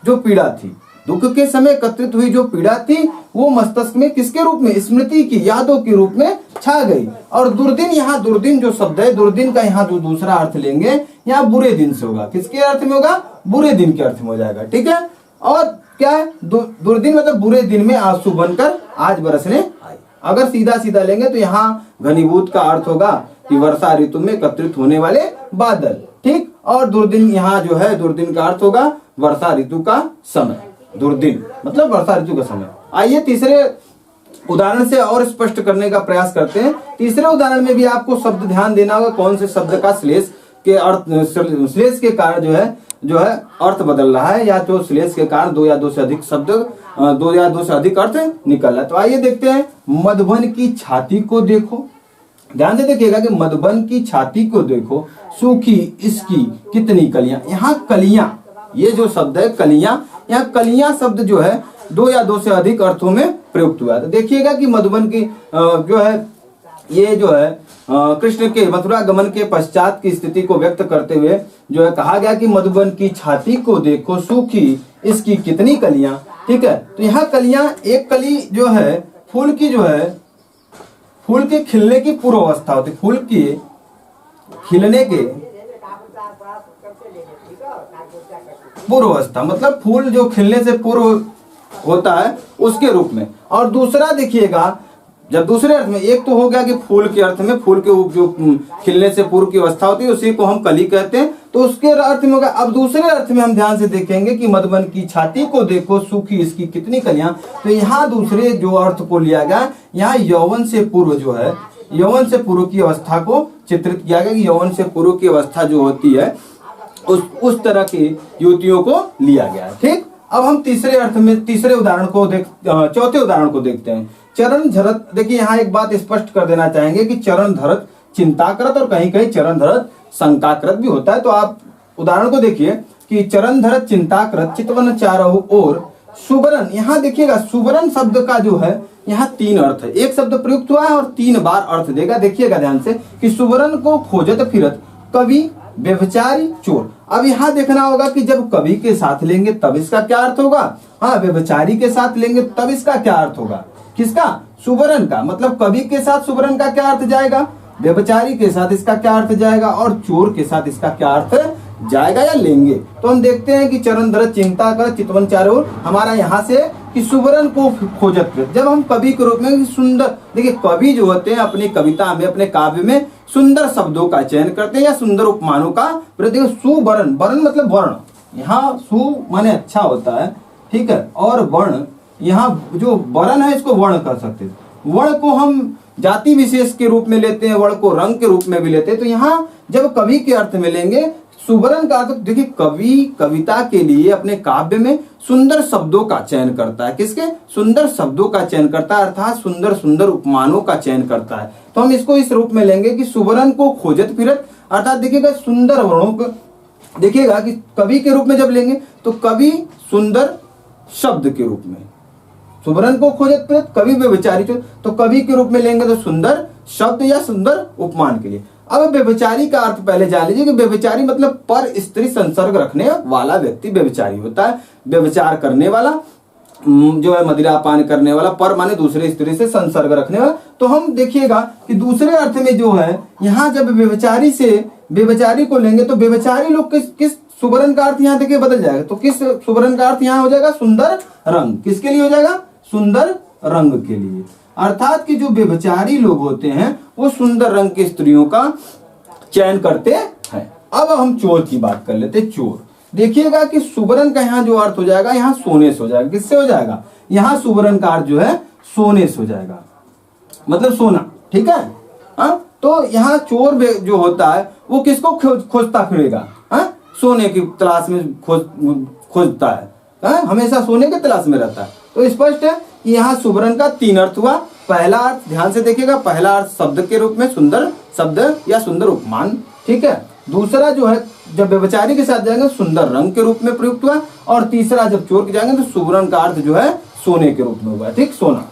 जो पीड़ा थी, दुख के समय एकत्रित हुई जो पीड़ा थी वो मस्तिष्क में किसके रूप में? स्मृति की, यादों के रूप में छा गई। और दुर्दिन, यहाँ दुर्दिन जो शब्द है, दुर्दिन का यहाँ जो दूसरा अर्थ लेंगे, यहाँ बुरे दिन से होगा। किसके अर्थ में होगा? बुरे दिन के अर्थ में हो जाएगा। ठीक है, और क्या है? दुर्दिन मतलब बुरे दिन में आंसू बनकर आज बरसने आई। अगर सीधा सीधा लेंगे तो यहाँ घनीभूत का अर्थ होगा कि वर्षा ऋतु में एकत्रित होने वाले बादल। ठीक, और दुर्दिन यहाँ जो है, दुर्दिन का अर्थ होगा वर्षा ऋतु का समय। दुर्दिन मतलब वर्षा ऋतु का समय। आइए तीसरे उदाहरण से और स्पष्ट करने का प्रयास करते हैं। तीसरे उदाहरण में भी आपको शब्द ध्यान देना होगा, कौन से शब्द का श्लेष के अर्थ, श्लेष के कारण जो है अर्थ बदल रहा है, या तो श्लेष के कारण 2 या 2 से अधिक शब्द, 2 या 2 से अधिक अर्थ निकल रहा है। तो आइए देखते हैं। मधुबन की छाती को देखो, ध्यान से देखिएगा कि मधुबन की छाती को देखो, सूखी इसकी कितनी कलियां। यहाँ कलियां, ये जो शब्द है कलियां, यहाँ कलियां शब्द जो है 2 या 2 से अधिक अर्थों में प्रयुक्त हुआ है। तो देखिएगा कि मधुबन की जो है, ये जो है कृष्ण के मथुरा गमन के पश्चात की स्थिति को व्यक्त करते हुए जो है कहा गया कि मधुबन की छाती को देखो, सूखी इसकी कितनी कलियां। ठीक है, तो यहाँ कलियां, एक कली जो है फूल की, जो है फूल के खिलने की पूर्व अवस्था होती है, फूल की खिलने के पूर्व अवस्था, मतलब फूल जो खिलने से पूर्व होता है उसके रूप में। और दूसरा देखिएगा, जब दूसरे अर्थ में, एक तो हो गया कि फूल के अर्थ में, फूल के जो खिलने से पूर्व की अवस्था होती है उसी को हम कली कहते हैं, तो उसके अर्थ में होगा। अब दूसरे अर्थ में हम ध्यान से देखेंगे कि मधुबन की छाती को देखो, सूखी इसकी कितनी कलियां। तो यहाँ दूसरे जो अर्थ को लिया गया, यहाँ यौवन से पूर्व जो है, यौवन से पूर्व की अवस्था को चित्रित किया गया कि यौवन से पूर्व की अवस्था जो होती है उस तरह की युवतियों को लिया गया। ठीक, अब हम तीसरे अर्थ में तीसरे उदाहरण को चौथे उदाहरण को देखते हैं। चरण धरत, देखिए यहाँ एक बात स्पष्ट कर देना चाहेंगे कि चरण धरत चिंताकृत और कहीं कहीं चरण धरत शंकाकृत भी होता है। तो आप उदाहरण को देखिए कि चरण धरत चिंताकृत चितवन चारहु और सुबरन। यहाँ देखिएगा सुबरन शब्द का जो है यहाँ 3 अर्थ है। एक शब्द प्रयुक्त हुआ है और 3 बार अर्थ देगा। देखिएगा ध्यान से कि सुबरन को खोजत फिरत कवि व्यभिचारी चोर। अब यहाँ देखना होगा कि जब कवि के साथ लेंगे तब इसका क्या अर्थ होगा, हाँ व्यभिचारी के साथ लेंगे तब इसका क्या अर्थ होगा, किसका, सुबरन का। मतलब कवि के साथ सुबरन का क्या अर्थ जाएगा, व्यभिचारी के साथ इसका क्या अर्थ जाएगा और चोर के साथ इसका क्या अर्थ जाएगा या लेंगे। तो हम देखते हैं कि चरण धरत चिंता कर चितवन चारों हमारा यहाँ से कि सुबरन को खोजत। जब हम कवि के रूप में सुंदर, देखिए कवि जो होते हैं अपनी कविता में अपने काव्य में सुंदर शब्दों का चयन करते हैं या सुंदर उपमानों का। देखिए सुबरन, बरन मतलब वर्ण, यहाँ सु माने अच्छा होता है, ठीक है, और वर्ण यहाँ जो वर्ण है इसको वर्ण कर सकते हैं। वर्ण को हम जाति विशेष के रूप में लेते हैं, वर्ण को रंग के रूप में भी लेते हैं। तो यहाँ जब कवि के अर्थ में लेंगे सुबरन का अर्थ, देखिए कवि कविता के लिए अपने काव्य में सुंदर शब्दों का चयन करता है। किसके, सुंदर शब्दों का चयन करता है, अर्थात सुंदर सुंदर उपमानों का चयन करता है। तो हम इसको इस रूप में लेंगे कि सुबरन को खोजत फिरत, अर्थात देखिएगा सुंदर वर्णों को, देखिएगा कि कवि के रूप में जब लेंगे तो कवि सुंदर शब्द के रूप में, सुबरन को खोजत फिरत कवि व्यभिचारी, तो कवि के रूप में लेंगे तो सुंदर शब्द या सुंदर उपमान के लिए। अब व्यभिचारी का अर्थ पहले जान लीजिए कि व्यभिचारी मतलब पर स्त्री संसर्ग रखने वाला व्यक्ति व्यभिचारी होता है। व्यभिचार करने वाला जो है मदिरा पान करने वाला, पर माने दूसरे स्त्री से संसर्ग रखने वाला। तो हम देखिएगा कि दूसरे अर्थ में जो है यहाँ जब व्यभिचारी से व्यभिचारी को लेंगे तो व्यभिचारी लोग किस सुबरन का अर्थ यहाँ देखिए बदल जाएगा। तो किस सुबरन का अर्थ यहाँ हो जाएगा, सुंदर रंग। किसके लिए हो जाएगा, सुंदर रंग के लिए। अर्थात कि जो व्यभिचारी लोग होते हैं वो सुंदर रंग की स्त्रियों का चयन करते हैं। अब हम चोर की बात कर लेते हैं। चोर, देखिएगा कि सुबरन का यहाँ जो अर्थ हो जाएगा यहाँ सोने से हो जाएगा। किससे हो जाएगा, यहाँ सुबरन का अर्थ जो है सोने से हो जाएगा, मतलब सोना, ठीक है। हाँ, तो यहाँ चोर जो होता है वो किसको खोजता फिरेगा, हाँ, सोने की तलाश में खोजता है, हाँ, हमेशा सोने की तलाश में रहता है। तो स्पष्ट है कि यहाँ सुबरन का 3 अर्थ हुआ। पहला अर्थ ध्यान से देखिएगा, पहला अर्थ शब्द के रूप में सुंदर शब्द या सुंदर उपमान, ठीक है। दूसरा जो है जब व्यभिचारी के साथ जाएंगे सुंदर रंग के रूप में प्रयुक्त हुआ, और तीसरा जब चोर के जाएंगे तो सुबरन का अर्थ जो है सोने के रूप में हुआ, ठीक, सोना।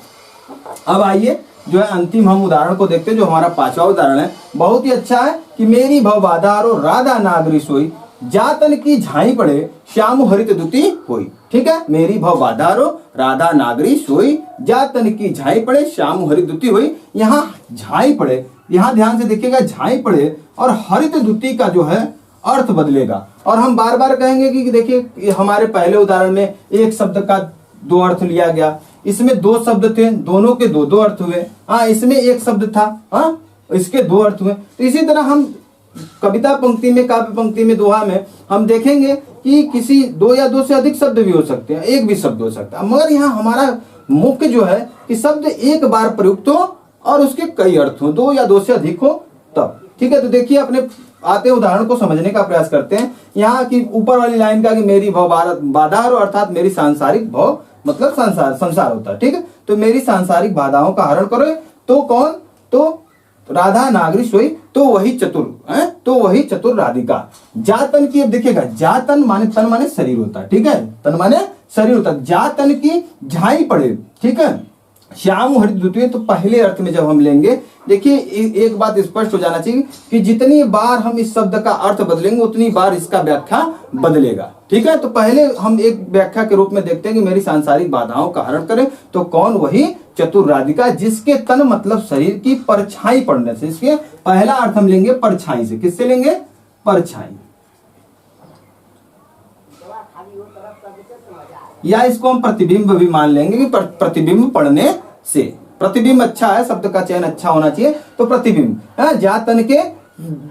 अब आइए जो है अंतिम हम उदाहरण को देखते हैं, जो हमारा 5वां उदाहरण है। बहुत ही अच्छा है कि मेरी भव बाधारो राधा नागरी सोई जातन की झाई पड़े श्याम हरित दुती होई। ठीक है, मेरी भव बाधारो राधा नागरी सोई जातन की झाई पड़े श्याम हरित दुती हुई। यहाँ झाई पड़े, यहाँ ध्यान से देखिएगा, झाई पड़े और हरित दुती का जो है अर्थ बदलेगा। और हम बार बार कहेंगे कि देखिए हमारे पहले उदाहरण में एक शब्द का 2 अर्थ लिया गया, इसमें 2 शब्द थे, दोनों के 2 अर्थ हुए। हाँ, इसमें एक शब्द था, हाँ, इसके 2 अर्थ हुए। तो इसी तरह हम कविता पंक्ति में, काव्य पंक्ति में, दोहा में हम देखेंगे कि किसी 2 या 2 से अधिक शब्द भी हो सकते हैं, एक भी शब्द हो सकता है। मगर यहाँ हमारा मुख्य जो है कि शब्द एक बार प्रयुक्त हो और उसके कई अर्थ हो, 2 या 2 से अधिक हो तब। ठीक है, तो देखिए अपने आते उदाहरण को समझने का प्रयास करते हैं। यहाँ की ऊपर वाली लाइन का कि मेरी भव बाधा हो, अर्थात मेरी सांसारिक भव मतलब संसार होता है। ठीक है, तो मेरी सांसारिक बाधाओं का हरण करो, तो कौन, तो राधा नागरी सोई, तो वही चतुर है, तो वही चतुर राधिका। जातन की, अब देखिएगा जातन माने तन माने शरीर होता है, ठीक है, तन माने शरीर होता है। जातन की झाई पड़े, ठीक है, श्याम हरित द्वितीय। तो पहले अर्थ में जब हम लेंगे, देखिए एक बात स्पष्ट हो जाना चाहिए कि जितनी बार हम इस शब्द का अर्थ बदलेंगे उतनी बार इसका व्याख्या बदलेगा। ठीक है, तो पहले हम एक व्याख्या के रूप में देखते हैं कि मेरी सांसारिक बाधाओं का हरण करें, तो कौन, वही चतुर राधिका जिसके तन मतलब शरीर की परछाई पड़ने से। इसके पहला अर्थ हम लेंगे परछाई से। किससे लेंगे, परछाई, या इसको हम प्रतिबिंब भी मान लेंगे कि प्रतिबिंब पढ़ने से। प्रतिबिंब अच्छा है, शब्द का चयन अच्छा होना चाहिए। तो प्रतिबिंब है, जातन के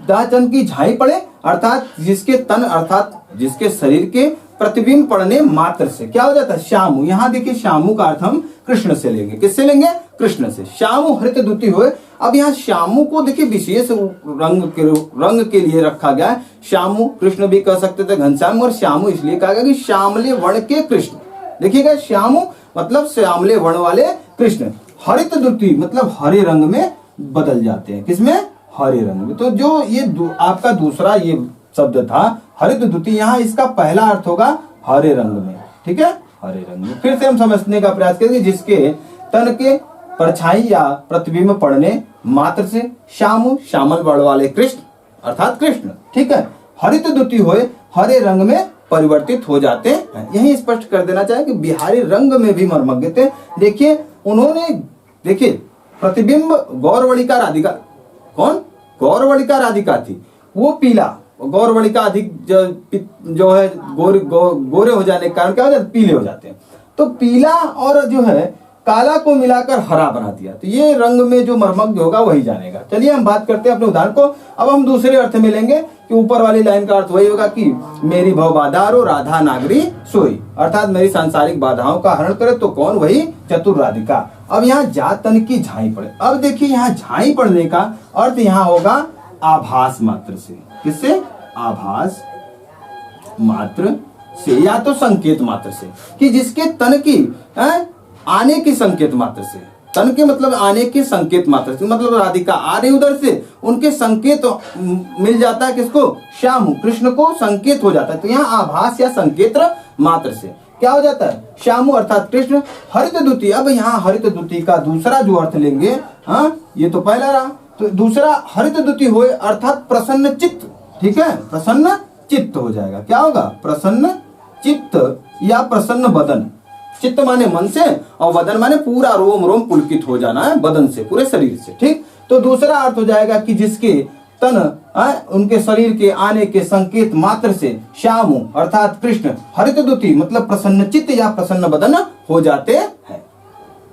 दातन की झाई पड़े, अर्थात जिसके तन अर्थात जिसके शरीर के प्रतिबिंब पड़ने मात्र से क्या हो जाता है, श्यामु। यहां देखिए श्यामु का अर्थ हम कृष्ण से लेंगे, किससे लेंगे, कृष्ण से। श्यामु हरित द्युति हुए। अब यहाँ श्यामु को देखिए विशेष रंग के लिए रखा गया है। श्यामु कृष्ण भी कह सकते थे, घनश्याम, और श्यामु इसलिए कहा गया कि श्यामले वर्ण के कृष्ण। देखिएगा श्यामु मतलब श्यामले वर्ण वाले कृष्ण। हरित द्युति मतलब हरे रंग में बदल जाते हैं, किसमें, हरे रंग में। तो जो ये आपका दूसरा ये शब्द था हरित द्युति, यहाँ इसका पहला अर्थ होगा हरे रंग में, ठीक है, हरे रंग में। फिर से हम समझने का प्रयास करेंगे, जिसके तन के परछाई या प्रतिबिंब पड़ने मात्र से श्यामु श्यामल वर्ण वाले कृष्ण अर्थात कृष्ण, ठीक है, हरित द्युति हुए हरे रंग में परिवर्तित हो जाते हैं। यही स्पष्ट कर देना चाहिए कि बिहारी रंग में भी मर्मज्ञ थे। देखिए उन्होंने, देखिए प्रतिबिंब गौरवलिका राधिका, कौन, गौरवलिका राधिका थी, वो पीला, गौरवलिका अधिक जो है गोरे हो जाने के कारण क्या हो जाता है, पीले हो जाते हैं। तो पीला और जो है काला को मिलाकर हरा बना दिया। तो ये रंग में जो मर्मज्ञ होगा वही जानेगा। चलिए हम बात करते हैं अपने उदाहरण को। अब हम दूसरे अर्थ में लेंगे कि ऊपर वाली लाइन का अर्थ वही होगा कि मेरी भव बाधारो राधा नागरी सोई, अर्थात मेरी सांसारिक बाधाओं का हरण करे तो कौन, वही चतुर राधिका। अब यहाँ जात तन की झाई पड़े। अब देखिए यहाँ झाई पड़ने का अर्थ यहाँ होगा आभास मात्र से, किससे, आभास मात्र से या तो संकेत मात्र से, कि जिसके तन की आने के संकेत मात्र से, तन के मतलब आने के संकेत मात्र से, मतलब राधिका आ रही उधर से, उनके संकेत मिल जाता है किसको, श्यामु, कृष्ण को संकेत हो जाता है। तो यहाँ आभास या संकेत मात्र से क्या हो जाता है, श्यामु अर्थात कृष्ण। हरित द्युति, अब यहाँ हरित द्युति का दूसरा जो अर्थ लेंगे, हाँ ये तो पहला रहा, तो दूसरा हरित द्युति हुए अर्थात प्रसन्न चित्त, ठीक है, प्रसन्न चित्त हो जाएगा। क्या होगा, प्रसन्न चित्त या प्रसन्न बदन। चित्त माने मन से और बदन माने पूरा रोम रोम पुलकित हो जाना है बदन से, पूरे शरीर से, ठीक। तो दूसरा अर्थ हो जाएगा कि जिसके तन उनके शरीर के आने के संकेत मात्र से श्यामु अर्थात कृष्ण हरित द्युति मतलब प्रसन्न चित्त या प्रसन्न बदन हो जाते हैं।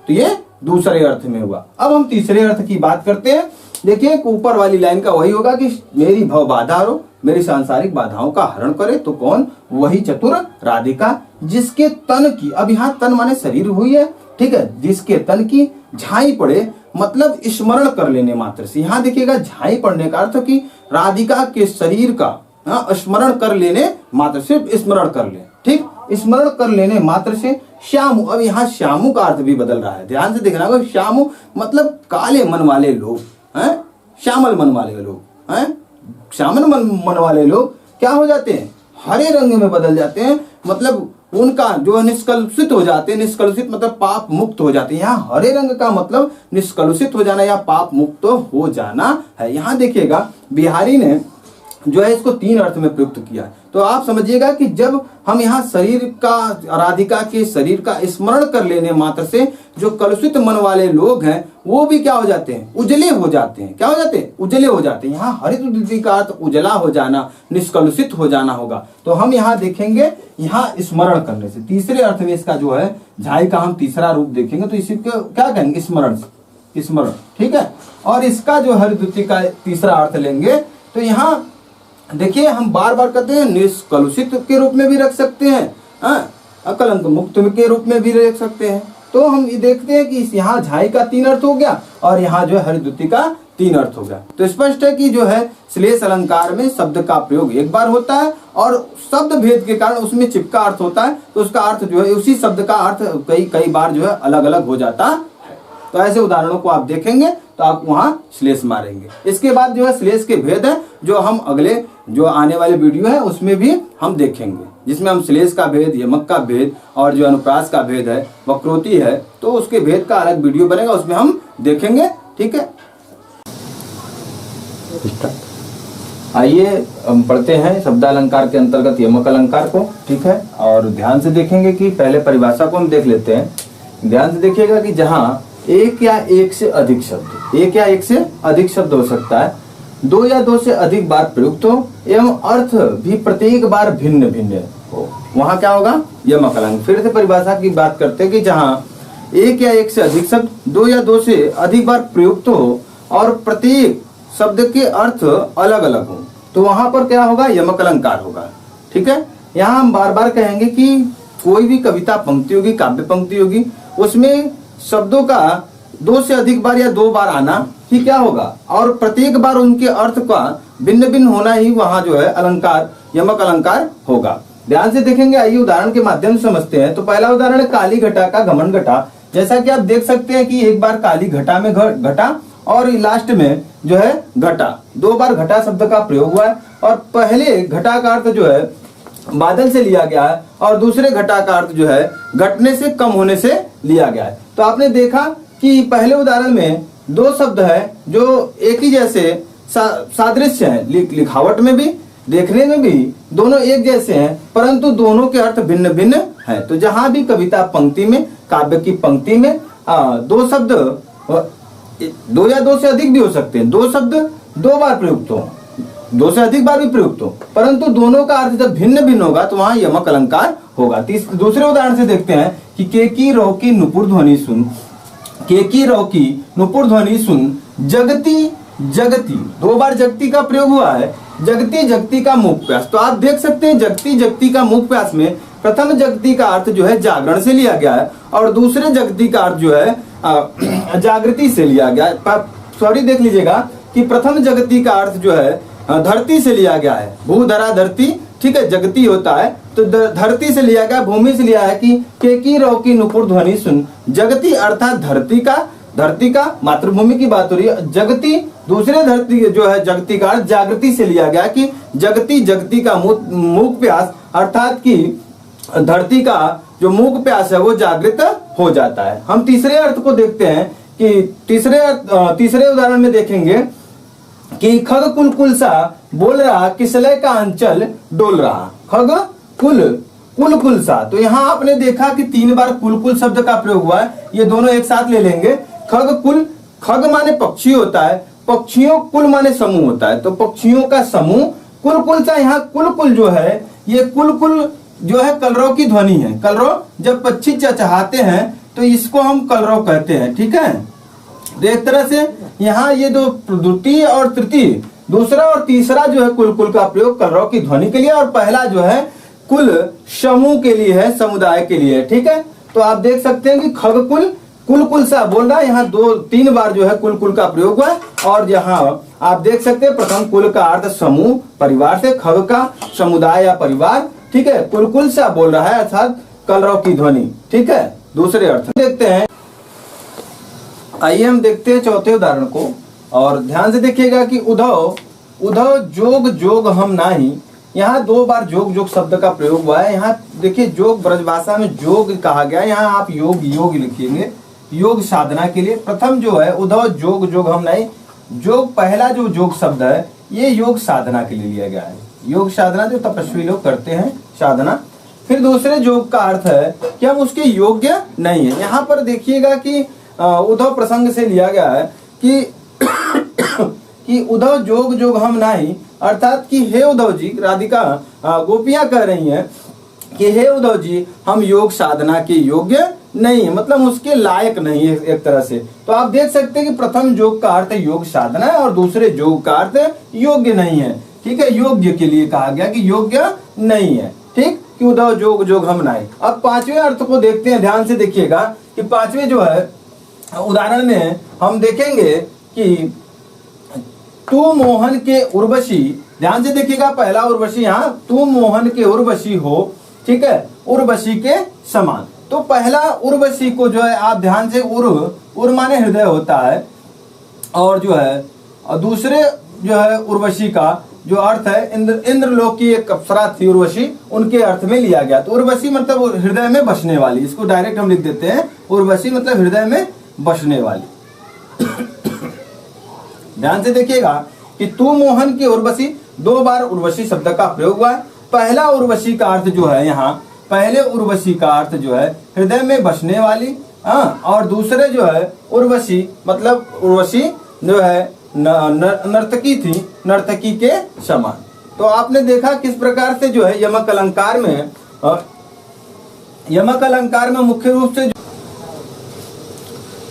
तो ये दूसरे अर्थ में हुआ। अब हम तीसरे अर्थ की बात करते हैं। देखिए ऊपर वाली लाइन का वही होगा कि मेरी भव बाधारो, मेरी सांसारिक बाधाओं का हरण करे तो कौन, वही चतुर राधिका, जिसके तन की, अब यहाँ तन माने शरीर हुई है, ठीक है, जिसके तन की झाई पड़े मतलब स्मरण कर लेने मात्र से। यहाँ देखिएगा झाई पड़ने का अर्थ कि राधिका के शरीर का स्मरण कर लेने मात्र से, स्मरण कर ले, ठीक, स्मरण कर लेने मात्र से श्यामु। अब यहाँ श्यामु का अर्थ भी बदल रहा है, ध्यान से देखना होगा। श्यामु मतलब काले मन वाले लोग हैं, श्यामल मन वाले लोग हैं, श्यामल मन वाले लोग क्या हो जाते हैं, हरे रंग में बदल जाते हैं, मतलब उनका जो निष्कलुषित हो जाते हैं, निष्कलुषित मतलब पाप मुक्त हो जाते हैं। यहाँ हरे रंग का मतलब निष्कलुषित हो जाना या पाप मुक्त हो जाना है। यहाँ देखिएगा बिहारी ने जो है इसको तीन अर्थ में प्रयुक्त किया। तो आप समझिएगा कि जब हम यहाँ शरीर का, राधिका के शरीर का स्मरण कर लेने मात्र से जो कलुषित मन वाले लोग हैं वो भी क्या हो जाते हैं, उजले हो जाते हैं। क्या हो जाते हैं, उजले हो जाते हैं। यहाँ हरित द्युति का अर्थ उजला हो जाना, निष्कलुषित हो जाना होगा। तो हम यहाँ देखेंगे यहाँ स्मरण करने से, तीसरे अर्थ में इसका जो है झाई का हम तीसरा रूप देखेंगे तो इसी को क्या कहेंगे, स्मरण, स्मरण, ठीक है। और इसका जो हरित द्युति का तीसरा अर्थ लेंगे तो यहाँ देखिए हम बार बार कहते हैं निष्कलुषित के रूप में भी रख सकते हैं, अकलंक मुक्त के रूप में भी रख सकते हैं। तो हम ये देखते हैं कि यहाँ झाई का तीन अर्थ हो गया और यहाँ जो है हरित द्युति का तीन अर्थ हो गया। तो स्पष्ट है कि जो है श्लेष अलंकार में शब्द का प्रयोग एक बार होता है और शब्द भेद के कारण उसमें चिपका अर्थ होता है, तो उसका अर्थ जो है उसी शब्द का अर्थ कई बार जो है अलग अलग हो जाता है। तो ऐसे उदाहरणों को आप देखेंगे तो आप वहां श्लेष मारेंगे। इसके बाद जो है श्लेष के भेद है जो हम अगले जो आने वाले वीडियो है उसमें भी हम देखेंगे, जिसमें हम श्लेष का भेद, यमक का भेद और जो अनुप्रास का भेद है, वक्रोति है, तो उसके भेद का अलग वीडियो बनेगा, उसमें हम देखेंगे, ठीक है। आइए हम पढ़ते हैं शब्दालंकार के अंतर्गत यमक अलंकार को, ठीक है। और ध्यान से देखेंगे कि पहले परिभाषा को हम देख लेते हैं। ध्यान से देखिएगा कि जहाँ एक या एक से अधिक शब्द, एक या एक से अधिक शब्द हो सकता है, दो या दो से अधिक बार प्रयुक्त हो एवं अर्थ भी प्रत्येक बार भिन्न भिन्न हो, वहां क्या होगा, यमक अलंकार। फिर से परिभाषा की बात करते हैं कि जहाँ एक या एक से अधिक शब्द दो या दो से अधिक बार प्रयुक्त हो और प्रत्येक शब्द के अर्थ अलग अलग हो, तो वहां पर क्या होगा, यमक अलंकार होगा, ठीक है। यहाँ हम बार बार कहेंगे कि कोई भी कविता पंक्ति होगी, काव्य पंक्ति होगी, उसमें शब्दों का 2 से अधिक बार या 2 बार आना ही क्या होगा, और प्रत्येक बार उनके अर्थ का भिन्न भिन्न होना ही वहां जो है अलंकार, यमक अलंकार होगा। ध्यान से देखेंगे, आइए उदाहरण के माध्यम से समझते हैं। तो पहला उदाहरण है काली घटा का घमंड घटा। जैसा कि आप देख सकते हैं कि एक बार काली घटा में घटा और लास्ट में जो है घटा, 2 बार घटा शब्द का प्रयोग हुआ है। और पहले घटा का अर्थ जो है बादल से लिया गया है और दूसरे घटा का अर्थ जो है घटने से कम होने से लिया गया है। तो आपने देखा कि पहले उदाहरण में 2 शब्द है जो एक ही जैसे सादृश्य है, लिखावट में भी देखने में भी दोनों एक जैसे हैं, परंतु दोनों के अर्थ भिन्न भिन्न हैं। तो जहां भी कविता पंक्ति में, काव्य की पंक्ति में 2 शब्द, 2 या 2 से अधिक भी हो सकते हैं, 2 शब्द 2 बार प्रयुक्त हो, 2 से अधिक बार भी प्रयुक्त हो, परंतु दोनों का अर्थ जब भिन्न भिन्न होगा तो वहां यमक अलंकार होगा। दूसरे उदाहरण से देखते हैं कि केकी रौकी नुपुर ध्वनि सुन, केकी रौकी नुपुर ध्वनि सुन, जगती जगती, 2 बार जगती का प्रयोग हुआ है, जगती जगती का मुख प्यास। तो आप देख सकते हैं जगती जगती का मुख प्यास में प्रथम जगती का अर्थ जो है जागरण से लिया गया है और दूसरे जगती का अर्थ जो है जागृति से लिया गया है। सॉरी, देख लीजिएगा कि प्रथम जगती का अर्थ जो है धरती से लिया गया है, भू धरा धरती, ठीक है, जगती होता है तो धरती से लिया गया, भूमि से लिया है कि केकी रौकी नुपुर ध्वनि सुन, जगती अर्थात धरती का मातृभूमि की बात हो रही है, जगती दूसरे धरती जो है जगती का अर्थ जागृति से लिया गया कि जगती का मूक प्यास अर्थात कि धरती का जो मूक प्यास है वो जागृत हो जाता है। हम तीसरे अर्थ को देखते हैं कि तीसरे उदाहरण में देखेंगे कि खग कुल कुल सा बोल रहा, किसलय का अंचल डोल रहा, खग कुल कुल सा। तो यहाँ आपने देखा कि 3 बार कुल शब्द का प्रयोग हुआ है, ये दोनों एक साथ ले लेंगे। खग माने पक्षी होता है, पक्षियों, कुल माने समूह होता है, तो पक्षियों का समूह कुल सा। यहाँ कुल जो है ये कुल जो है कलरव की ध्वनि है। कलरव जब पक्षी चहचहाते हैं तो इसको हम कलरव कहते हैं, ठीक है। तो एक तरह से यहाँ ये 2 द्वितीय और तृतीय, दूसरा और तीसरा जो है कुल का प्रयोग कलरव की ध्वनि के लिए, और पहला जो है कुल समूह के लिए है, समुदाय के लिए, ठीक है। तो आप देख सकते हैं कि खग कुल सा बोल रहा है, यहाँ 2-3 बार जो है कुल का प्रयोग हुआ है। और यहाँ आप देख सकते हैं प्रथम कुल का अर्थ समूह परिवार से, खग का समुदाय या परिवार, ठीक है, कुल सा बोल रहा है अर्थात कलरव की ध्वनि, ठीक है। दूसरे अर्थ देखते हैं, आइए हम देखते हैं चौथे उदाहरण को और ध्यान से देखिएगा कि उधव जोग हम नाही। यहाँ 2 बार जोग शब्द का प्रयोग हुआ है। यहाँ देखिए जोग ब्रजभाषा में जोग कहा गया है, यहाँ आप योग लिखेंगे, योग साधना के लिए। प्रथम जो है उधव जोग हम नहीं, जोग पहला जो जोग शब्द है ये योग साधना के लिए लिया गया है, योग साधना जो तपस्वी लोग करते हैं साधना। फिर दूसरे जोग का अर्थ है कि हम उसके योग्य नहीं है। यहाँ पर देखिएगा कि उद्धव प्रसंग से लिया गया है कि उद्धव जोग हम नहीं, अर्थात कि हे उद्धव जी, राधिका गोपियां कह रही हैं कि हे उद्धव जी हम योग साधना के योग्य नहीं है, मतलब उसके लायक नहीं है एक तरह से। तो आप देख सकते हैं कि प्रथम जोग का अर्थ योग साधना है और दूसरे जोग का अर्थ योग्य नहीं है, ठीक है। योग्य के लिए कहा गया कि योग्य नहीं है, ठीक, कि उद्धव जोग हम नहीं। अब 5वें अर्थ को देखते हैं, ध्यान से देखिएगा कि 5वें जो है उदाहरण में हम देखेंगे कि तू मोहन के उर्वशी, ध्यान से देखिएगा पहला उर्वशी, यहाँ तू मोहन के उर्वशी हो, ठीक है, उर्वशी के समान। तो पहला उर्वशी को जो है आप ध्यान से उर माने हृदय होता है, और जो है और दूसरे जो है उर्वशी का जो अर्थ है इंद्रलोक की एक अप्सरा थी उर्वशी, उनके अर्थ में लिया गया। तो उर्वशी मतलब हृदय में बसने वाली, इसको डायरेक्ट हम लिख देते हैं उर्वशी मतलब हृदय में बसने वाली। ध्यान से देखिएगा कि तू मोहन की उर्वशी, 2 बार उर्वशी शब्द का प्रयोग हुआ है। पहला उर्वशी का अर्थ जो है यहाँ, पहले उर्वशी का अर्थ जो है हृदय में बसने वाली, और दूसरे जो है उर्वशी मतलब उर्वशी जो है नर्तकी थी, नर्तकी के समान। तो आपने देखा किस प्रकार से जो है यमक अलंकार में मुख्य रूप से,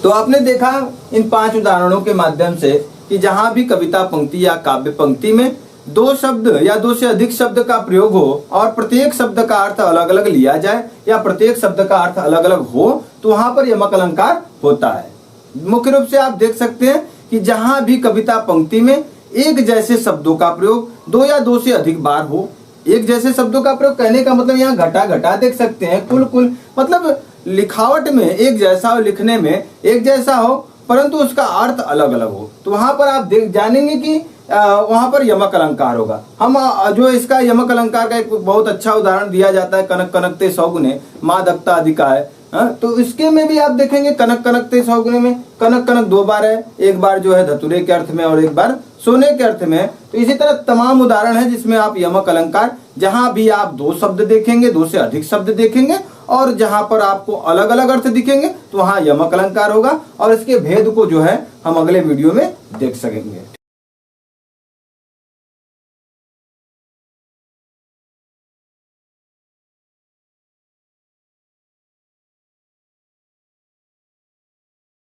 तो आपने देखा इन 5 उदाहरणों के माध्यम से कि जहां भी कविता पंक्ति या काव्य पंक्ति में दो शब्द या दो से अधिक शब्द का प्रयोग हो और प्रत्येक शब्द का अर्थ अलग अलग लिया जाए या प्रत्येक शब्द का अर्थ अलग अलग हो तो वहां पर यमक अलंकार होता है। मुख्य रूप से आप देख सकते हैं कि जहां भी कविता पंक्ति में एक जैसे शब्दों का प्रयोग दो या दो से अधिक बार हो, एक जैसे शब्दों का प्रयोग कहने का मतलब यहाँ घटा घटा देख सकते हैं, कुल कुल मतलब लिखावट में एक जैसा हो, लिखने में एक जैसा हो परंतु उसका अर्थ अलग अलग हो, तो वहां पर आप जानेंगे कि वहां पर यमक अलंकार होगा। हम जो इसका यमक अलंकार का एक बहुत अच्छा उदाहरण दिया जाता है कनक कनकते सौगुने मादकता अधिकाय, तो इसके में भी आप देखेंगे कनक कनकते सौगुने में कनक कनक दो बार है, एक बार जो है धतुरे के अर्थ में और एक बार सोने के अर्थ में। तो इसी तरह तमाम उदाहरण है जिसमें आप यमक अलंकार जहां भी आप दो शब्द देखेंगे, दो से अधिक शब्द देखेंगे और जहां पर आपको अलग अलग अर्थ दिखेंगे तो वहां यमक अलंकार होगा और इसके भेद को जो है हम अगले वीडियो में देख सकेंगे।